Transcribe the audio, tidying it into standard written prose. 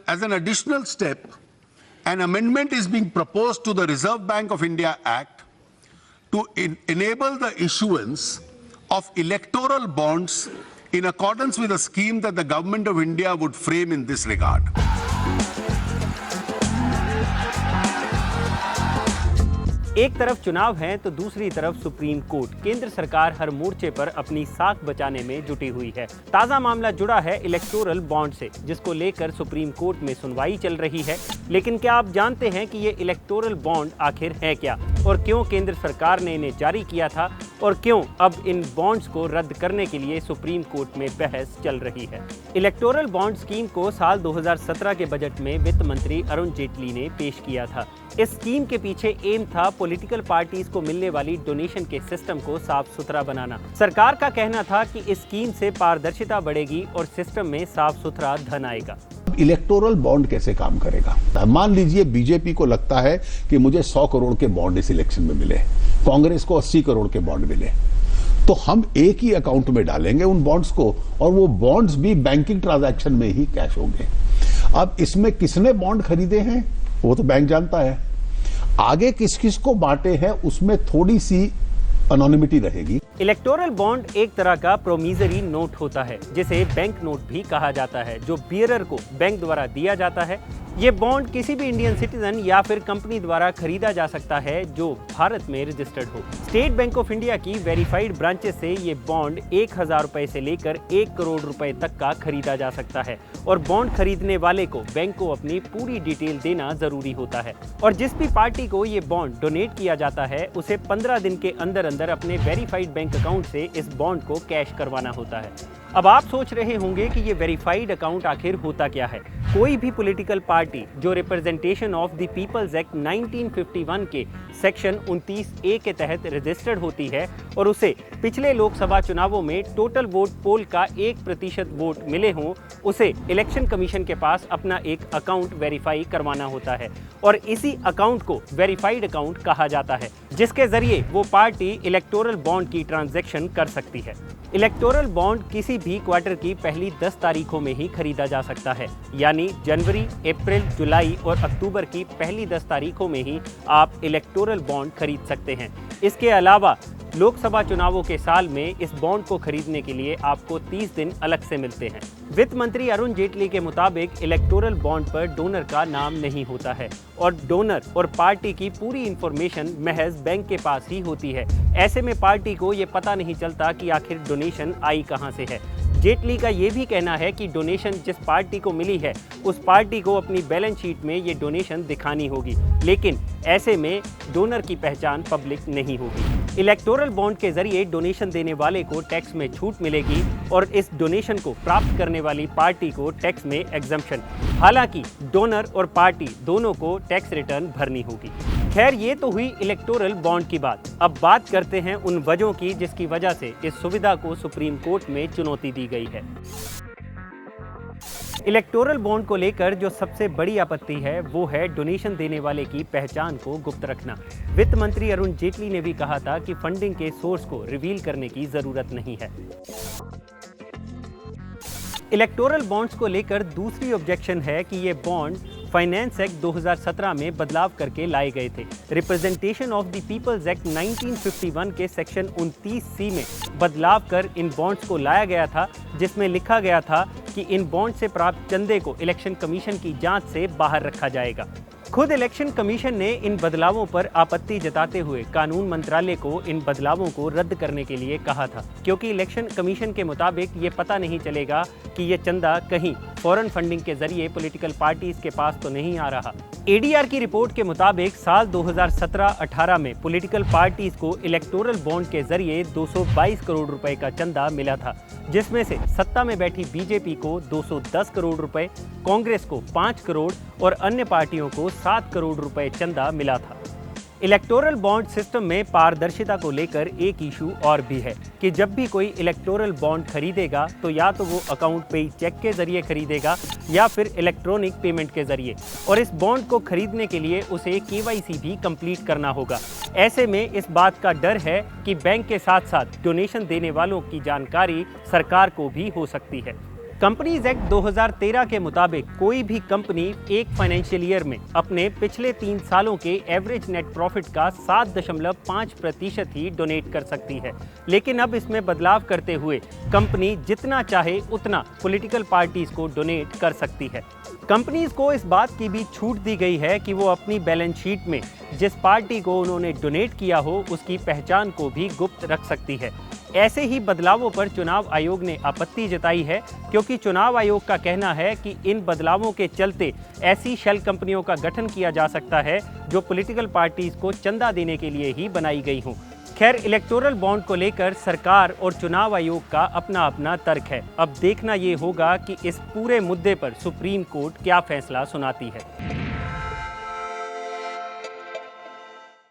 as an additional step, an amendment is being proposed to the Reserve Bank of India Act to enable the issuance of electoral bonds in accordance with a scheme that the Government of India would frame in this regard. एक तरफ चुनाव है तो दूसरी तरफ supreme court. केंद्र सरकार हर मोर्चे पर अपनी साख बचाने में जुटी हुई है। ताजा मामला जुड़ा है इलेक्टोरल बॉन्ड से, जिसको लेकर सुप्रीम कोर्ट में सुनवाई चल रही है। लेकिन क्या आप जानते हैं कि ये इलेक्टोरल बॉन्ड आखिर है क्या और क्यों केंद्र सरकार ने इन्हें जारी किया था और क्यों अब इन बॉन्ड्स को रद्द करने के लिए सुप्रीम कोर्ट में बहस चल रही है। इलेक्टोरल बॉन्ड स्कीम को साल 2017 के बजट में वित्त मंत्री अरुण जेटली ने पेश किया था। इस स्कीम के पीछे एम था पॉलिटिकल पार्टीज को मिलने वाली डोनेशन के सिस्टम को साफ सुथरा बनाना। सरकार का कहना था कि इस स्कीम से पारदर्शिता बढ़ेगी और सिस्टम में साफ सुथरा धन आएगा। इलेक्टोरल बॉन्ड कैसे काम करेगा? मान लीजिए बीजेपी को लगता है कि मुझे 100 करोड़ के बॉन्ड इस इलेक्शन में मिले, कांग्रेस को 80 करोड़ के बॉन्ड मिले, तो हम एक ही अकाउंट में डालेंगे उन बॉन्ड्स को और वो बॉन्ड्स भी बैंकिंग ट्रांजैक्शन में ही कैश होंगे। अब इसमें किसने बॉन्ड खरीदे हैं वो तो बैंक जानता है, आगे किस किस को बांटे हैं उसमें थोड़ी सी एनोनिमिटी रहेगी। इलेक्टोरल बॉन्ड एक तरह का प्रोमिसरी नोट होता है, जिसे बैंक नोट भी कहा जाता है, जो बियरर को बैंक द्वारा दिया जाता है। ये बॉन्ड किसी भी इंडियन सिटीजन या फिर कंपनी द्वारा खरीदा जा सकता है जो भारत में रजिस्टर्ड हो। स्टेट बैंक ऑफ इंडिया की वेरीफाइड ब्रांचेस से ये बॉन्ड 1000 रुपए से लेकर 1 करोड़ रुपए तक का खरीदा जा सकता है और बॉन्ड खरीदने वाले को बैंक को अपनी पूरी डिटेल देना जरूरी होता है। और जिस भी पार्टी को ये बॉन्ड डोनेट किया जाता है उसे 15 दिन के अंदर अंदर अपने वेरीफाइड बैंक अकाउंट से इस बॉन्ड को कैश करवाना होता है। अब आप सोच रहे होंगे कि ये वेरीफाइड अकाउंट आखिर होता क्या है। कोई भी पॉलिटिकल पार्टी जो representation of the people's act 1951 के सेक्शन 29A के तहत रजिस्टर्ड होती है और उसे पिछले लोकसभा चुनावों में टोटल वोट पोल का 1% वोट मिले हों, उसे इलेक्शन कमीशन के पास अपना एक अकाउंट वेरीफाई करवाना होता है और इसी अकाउंट को वेरीफाइड अकाउंट कहा जाता है, जिसके जरिए वो पार्टी इलेक्टोरल बॉन्ड की ट्रांजैक्शन कर सकती है। इलेक्टोरल बॉन्ड किसी भी क्वार्टर की पहली 10 तारीखों में ही खरीदा जा सकता है, यानी जनवरी, अप्रैल, जुलाई और अक्टूबर की पहली 10 तारीखों में ही आप इलेक्टोरल बॉन्ड खरीद सकते हैं। इसके अलावा लोकसभा चुनावों के साल में इस बॉन्ड को खरीदने के लिए आपको 30 दिन अलग से मिलते हैं। वित्त मंत्री अरुण जेटली के मुताबिक इलेक्टोरल बॉन्ड पर डोनर का नाम नहीं होता है और डोनर और पार्टी की पूरी इंफॉर्मेशन महज बैंक के पास ही होती है। ऐसे में पार्टी को ये पता नहीं चलता कि आखिर डोनेशन आई कहां से है। जेटली का ये भी कहना है कि डोनेशन जिस पार्टी को मिली है उस पार्टी को अपनी बैलेंस शीट में ये डोनेशन दिखानी होगी, लेकिन ऐसे में डोनर की पहचान पब्लिक नहीं होगी। इलेक्टोरल बॉन्ड के जरिए डोनेशन देने वाले को टैक्स में छूट मिलेगी और इस डोनेशन को प्राप्त करने वाली पार्टी को टैक्स में एग्जम्पशन। हालांकि डोनर और पार्टी दोनों को टैक्स रिटर्न भरनी होगी। खैर, ये तो हुई इलेक्टोरल बॉन्ड की बात। अब बात करते हैं उन वजहों की जिसकी वजह से इस सुविधा को सुप्रीम कोर्ट में चुनौती दी गई है। इलेक्टोरल बॉन्ड को लेकर जो सबसे बड़ी आपत्ति है वो है डोनेशन देने वाले की पहचान को गुप्त रखना। वित्त मंत्री अरुण जेटली ने भी कहा था कि फंडिंग के सोर्स को रिवील करने की जरूरत नहीं है। इलेक्टोरल बॉन्ड्स को लेकर दूसरी ऑब्जेक्शन है कि ये बॉन्ड फाइनेंस एक्ट 2017 में बदलाव करके लाए गए थे। Representation of the people's act 1951 के सेक्शन 29C में बदलाव कर इन बॉन्ड्स को लाया गया था, जिसमें लिखा गया था कि इन बॉन्ड से प्राप्त चंदे को इलेक्शन कमीशन की जांच से बाहर रखा जाएगा। खुद इलेक्शन कमीशन ने इन बदलावों पर आपत्ति जताते हुए कानून मंत्रालय को इन बदलावों को रद्द करने के लिए कहा था, क्योंकि इलेक्शन कमीशन के मुताबिक ये पता नहीं चलेगा कि ये चंदा कहीं फॉरेन फंडिंग के जरिए पॉलिटिकल पार्टीज के पास तो नहीं आ रहा। एडीआर की रिपोर्ट के मुताबिक साल 2017-18 में पॉलिटिकल पार्टीज को इलेक्टोरल बॉन्ड के जरिए 222 करोड़ रुपए का चंदा मिला था, जिसमें से सत्ता में बैठी बीजेपी को 210 करोड़ रुपए, कांग्रेस को 5 करोड़ और अन्य पार्टियों को 7 करोड़ रुपए चंदा मिला था। इलेक्टोरल बॉन्ड सिस्टम में पारदर्शिता को लेकर एक इशू और भी है कि जब भी कोई इलेक्टोरल बॉन्ड खरीदेगा तो या तो वो अकाउंट पे चेक के जरिए खरीदेगा या फिर इलेक्ट्रॉनिक पेमेंट के जरिए, और इस बॉन्ड को खरीदने के लिए उसे केवाईसी भी कंप्लीट करना होगा। ऐसे में इस बात का डर है कि बैंक के साथ साथ डोनेशन देने वालों की जानकारी सरकार को भी हो सकती है। कंपनीज एक्ट 2013 के मुताबिक कोई भी कंपनी एक फाइनेंशियल ईयर में अपने पिछले 3 सालों के एवरेज नेट प्रॉफिट का 7.5% ही डोनेट कर सकती है। लेकिन अब इसमें बदलाव करते हुए कंपनी जितना चाहे उतना पॉलिटिकल पार्टीज को डोनेट कर सकती है। कंपनीज को इस बात की भी छूट दी गई है कि वो अपनी बैलेंस शीट में जिस पार्टी को उन्होंने डोनेट किया हो उसकी पहचान को भी गुप्त रख सकती है। ऐसे ही बदलावों पर चुनाव आयोग ने आपत्ति जताई है, क्योंकि चुनाव आयोग का कहना है कि इन बदलावों के चलते ऐसी शेल कंपनियों का गठन किया जा सकता है जो पॉलिटिकल पार्टीज को चंदा देने के लिए ही बनाई गई हों। खैर, इलेक्टोरल बॉन्ड को लेकर सरकार और चुनाव आयोग का अपना अपना तर्क है। अब देखना ये होगा कि इस पूरे मुद्दे पर सुप्रीम कोर्ट क्या फैसला सुनाती है।